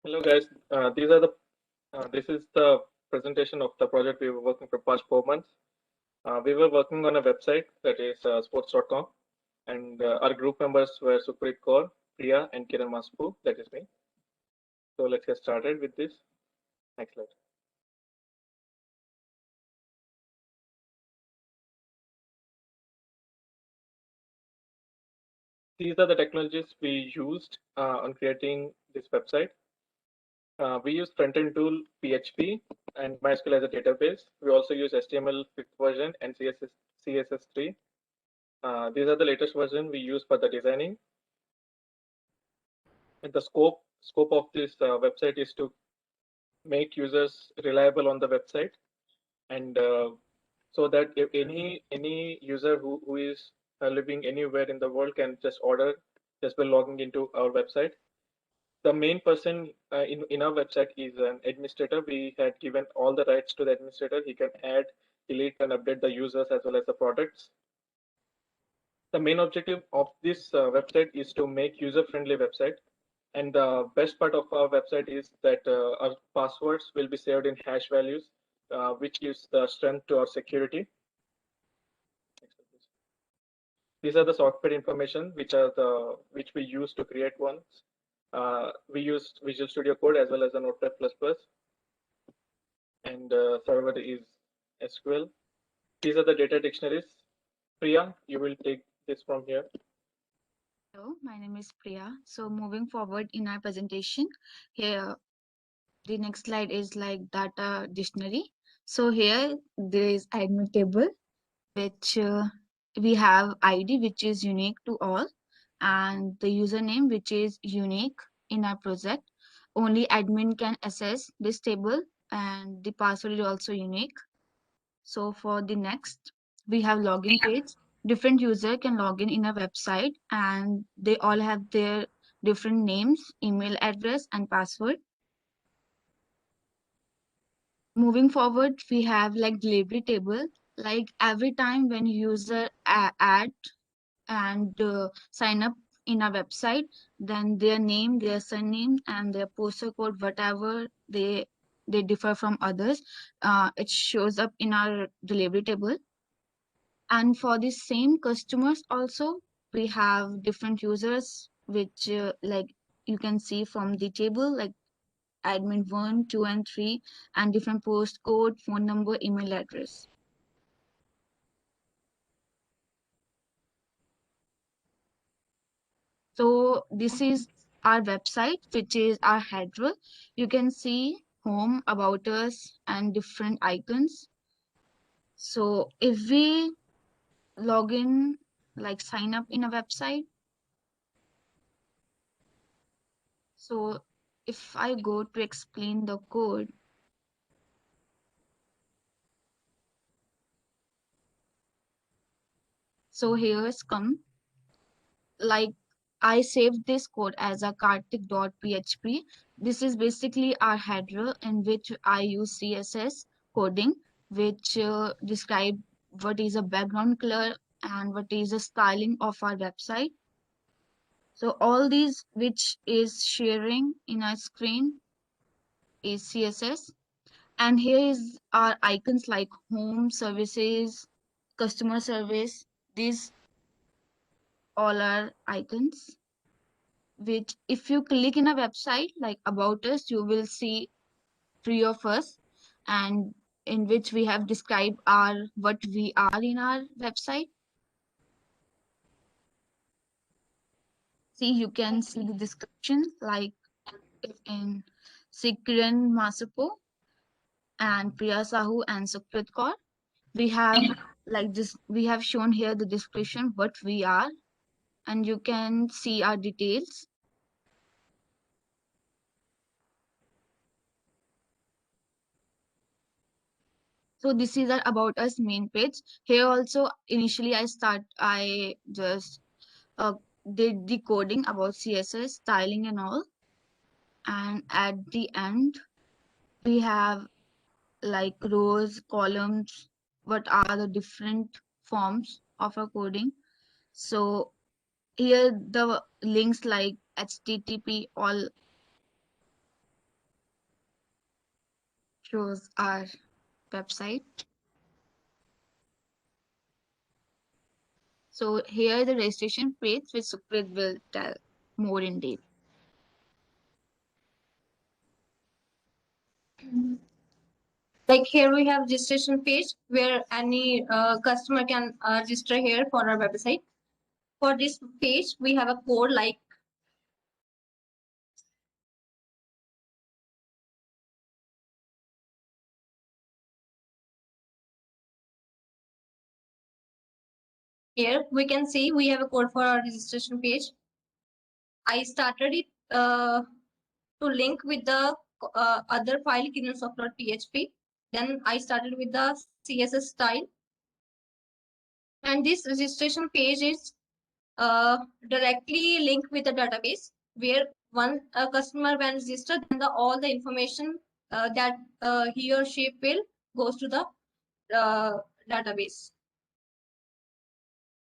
Hello guys, this is the presentation of the project we were working for past 4 months. We were working on a website that is sports.com, and our group members were Supreet Kaur, Priya, and Kiran Maspu. That is me. So let's get started with this. Next slide. These are the technologies we used on creating this website. We use front-end tool PHP and MySQL as a database. We also use HTML 5th version and CSS3. These are the latest version we use for the designing. And the scope of this website is to make users reliable on the website, and so that if any user who is living anywhere in the world can just order just by logging into our website. The main person in our website is an administrator. We had given all the rights to the administrator. He can add, delete, and update the users as well as the products. The main objective of this website is to make user-friendly website. And the best part of our website is that our passwords will be saved in hash values, which gives the strength to our security. These are the software information which we use to create ones. We used Visual Studio Code as well as the Notepad++, and server is SQL. These are the data dictionaries. Priya, you will take this from here. Hello, my name is Priya. So moving forward in our presentation, here the next slide is like data dictionary. So here there is admin table, which we have ID, which is unique to all, and the username, which is unique in our project. Only admin can access this table, and the password is also unique. So for the next, we have login page. Different user can log in a website, and they all have their different names, email address, and password. Moving forward, we have like delivery table. Like every time when user add and sign up in a website, then their name, their surname, and their postal code, whatever they differ from others, it shows up in our delivery table. And for the same customers also, we have different users, which like you can see from the table, like admin 1, 2, and 3, and different postcode, phone number, email address. So this is our website, which is our header. You can see home, about us, and different icons. So if we log in, like sign up in a website, so if I go to explain the code, so here's come, like I saved this code as a kartik.php. This is basically our header in which I use CSS coding, which describe what is a background color and what is the styling of our website. So all these which is sharing in our screen is CSS. And here is our icons like home, services, customer service. These all are icons, which if you click in a website like about us, you will see three of us, and in which we have described our what we are in our website. See, you can see the description like in Sikran Masapo and Priya Sahu and Sukrit Kaur. We have like this, we have shown here the description what we are, and you can see our details. So this is our about us main page. Here also initially I just uh, did the coding about CSS styling and all, and at the end we have like rows, columns, what are the different forms of a coding. So here the links like HTTP all shows our website. So here the registration page, which Sukrit will tell more in depth. Like here we have registration page where any customer can register here for our website. For this page, we have a code like here. We can see we have a code for our registration page. I started it to link with the other file kernelsoft.php. Then I started with the CSS style. And this registration page is directly linked with the database where one customer when registered, then all the information that he or she fill goes to the database.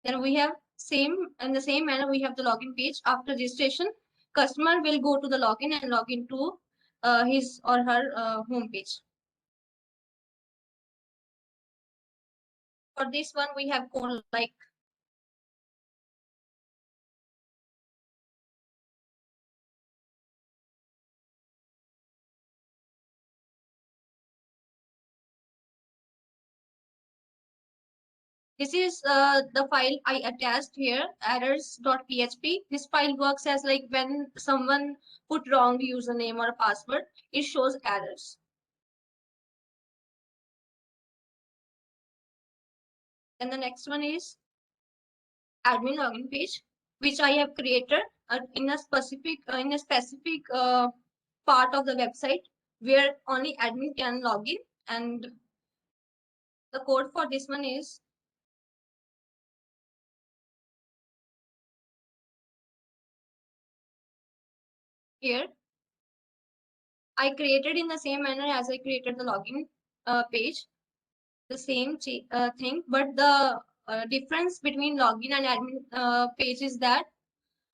Then we have in the same manner we have the login page. After registration, customer will go to the login and log into his or her home page. For this one, we have code like this is the file I attached here, errors.php. This file works as like when someone put wrong username or password, it shows errors. And the next one is admin login page, which I have created in a specific part of the website where only admin can log in. And the code for this one is here. I created in the same manner as I created the login page, the same thing, but the difference between login and admin page is that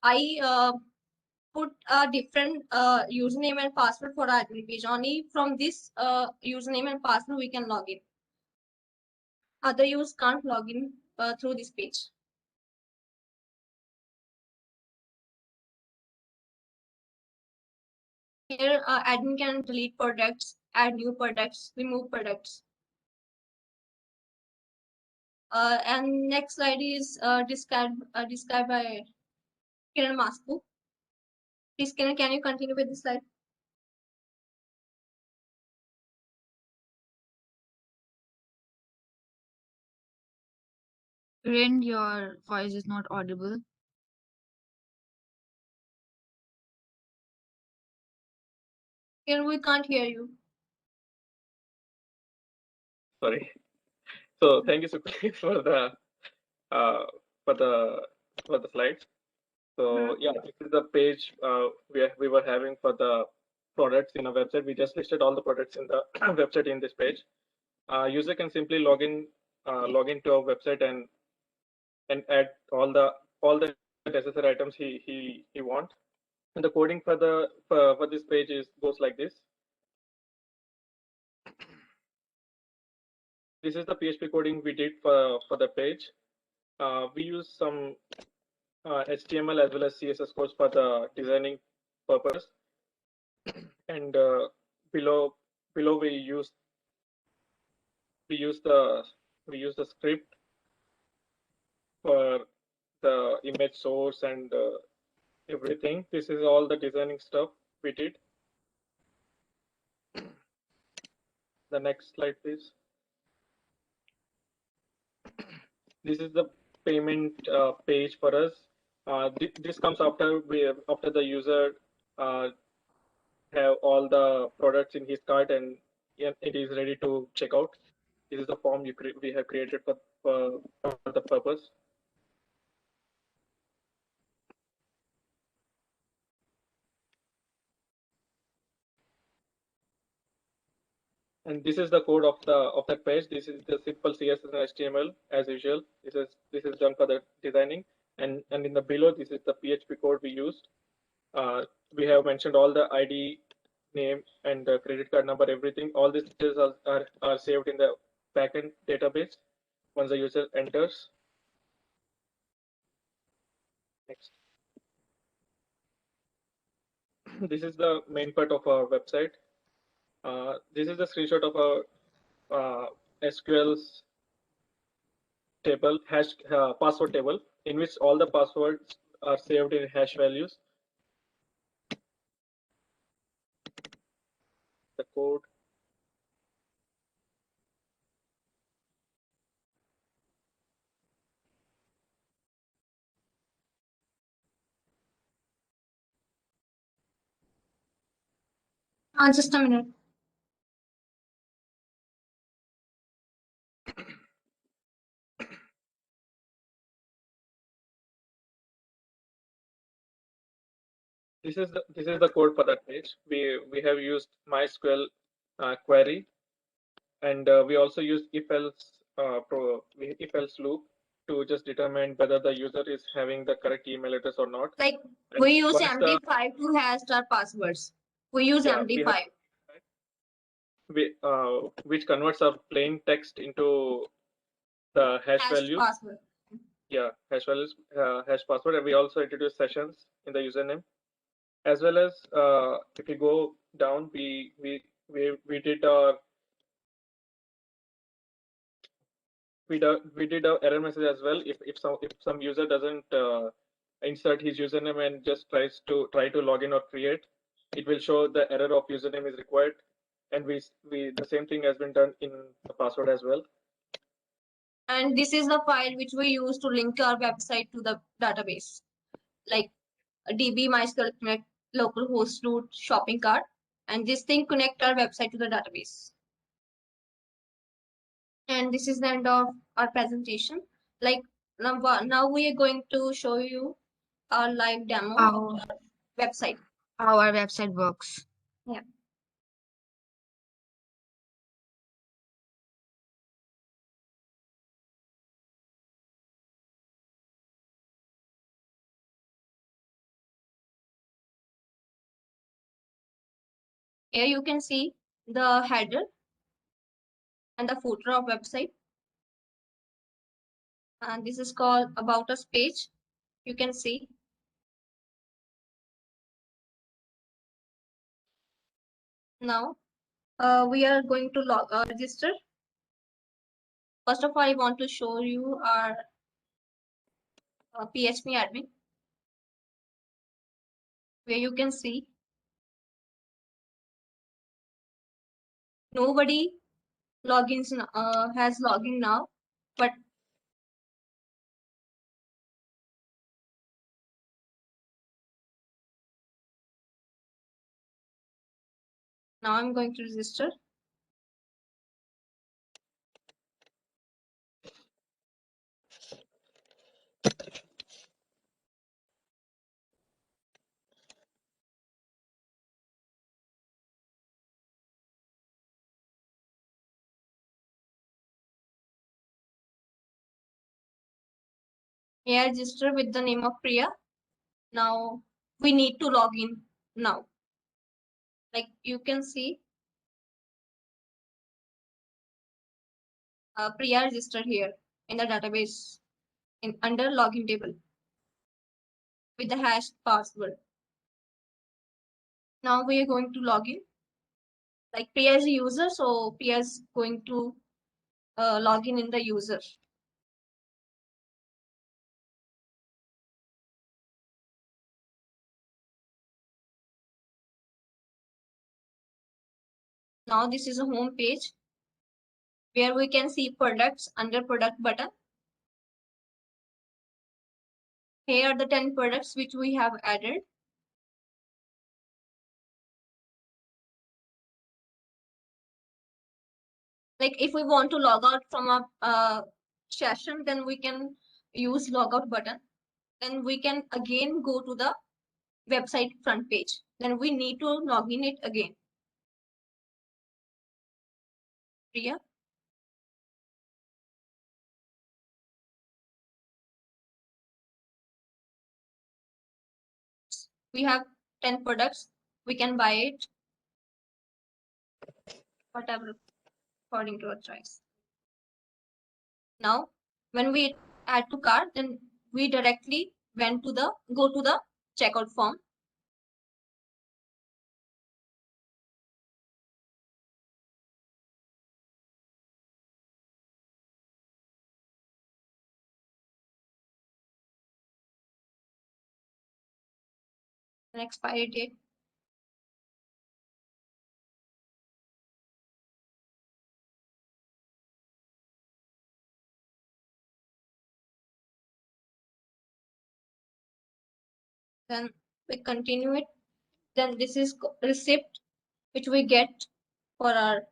I put a different username and password for admin page. Only from this username and password we can log in. Other users can't log in through this page. Here, admin can delete products, add new products, remove products. And next slide is described by Kiran Masku. Please, Kiran, can you continue with the slide? Kiran, your voice is not audible. Kiran, we can't hear you. Sorry. So thank you, Sukrit, for the uh, for the for the slides. So yeah, this is the page we were having for the products in a website. We just listed all the products in the website in this page. User can simply log into our website and add all the necessary items he want. And the coding for this page goes like this. This is the PHP coding we did for the page. We use some HTML as well as CSS codes for the designing purpose. And below we use the script for the image source and everything. This is all the designing stuff we did. The next slide, please. This is the payment page for us. This comes after the user have all the products in his cart and it is ready to check out. This is the form we have created for the purpose. And this is the code of that page. This is the simple CSS and HTML as usual. This is done for the designing, and in the below this is the PHP code we used. We have mentioned all the ID name and the credit card number, everything. All these details are saved in the backend database once the user enters. Next. This is the main part of our website. This is the screenshot of our SQL's table, password table, in which all the passwords are saved in hash values. The code. Just a minute. This is the code for that page. We have used MySQL query, and we also use if else loop to just determine whether the user is having the correct email address or not. Like And we use once the- MD5 to hash our passwords. We use Yeah, we MD5. Which converts a plain text into the hash Hash value. password. Yeah, hash values, hash password, and we also introduce sessions in the username, as well as if you go down, we did our we did our error message as well. If some user doesn't insert his username and just try to log in or create, it will show the error of username is required, and we the same thing has been done in the password as well. And this is the file which we use to link our website to the database, like DB MySQL Connect, localhost root, shopping cart, and this thing connect our website to the database. And this is the end of our presentation. Like now we are going to show you our live demo of How our website. our website works. Yeah. Here you can see the header and the footer of website. And this is called About Us page. You can see. Now we are going to register. First of all, I want to show you our PHP admin, where you can see nobody has login now, but now I'm going to register. Here register with the name of Priya. Now we need to log in now. Like you can see, Priya registered here in the database under login table with the hash password. Now we are going to log in. Like Priya is a user, so Priya is going to log in the user. Now this is a home page where we can see products under product button. Here are the 10 products which we have added. Like if we want to log out from a session, then we can use logout button. Then we can again go to the website front page. Then we need to log in it again. Priya. We have 10 products. We can buy it. whatever according to our choice. Now, when we add to cart, then we directly go to the checkout form. An expiry date. Then we continue it. Then this is receipt which we get for our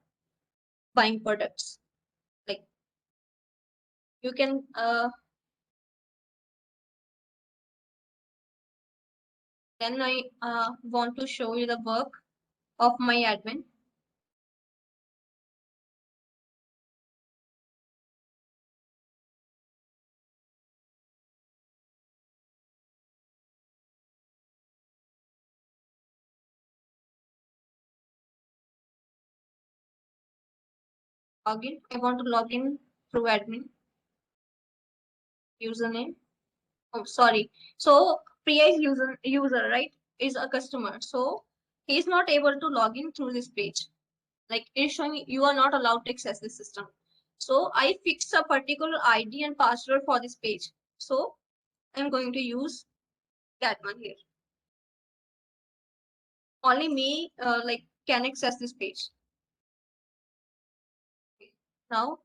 buying products. Like you can then I want to show you the work of my admin. Login. I want to log in through admin username. Oh, sorry. So Priya is user, right? Is a customer. So he is not able to log in through this page. Like it's showing you are not allowed to access this system. So I fix a particular ID and password for this page. So I'm going to use that one here. Only me can access this page. Now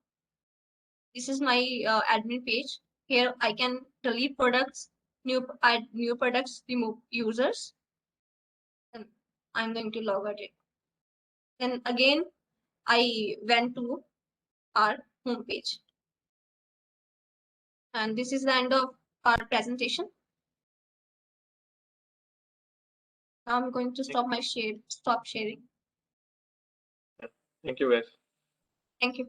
this is my admin page. Here I can delete products, add new products, remove users. And I'm going to log out it. Then again, I went to our home page. And this is the end of our presentation. Now I'm going to stop sharing. Thank you, guys. Thank you.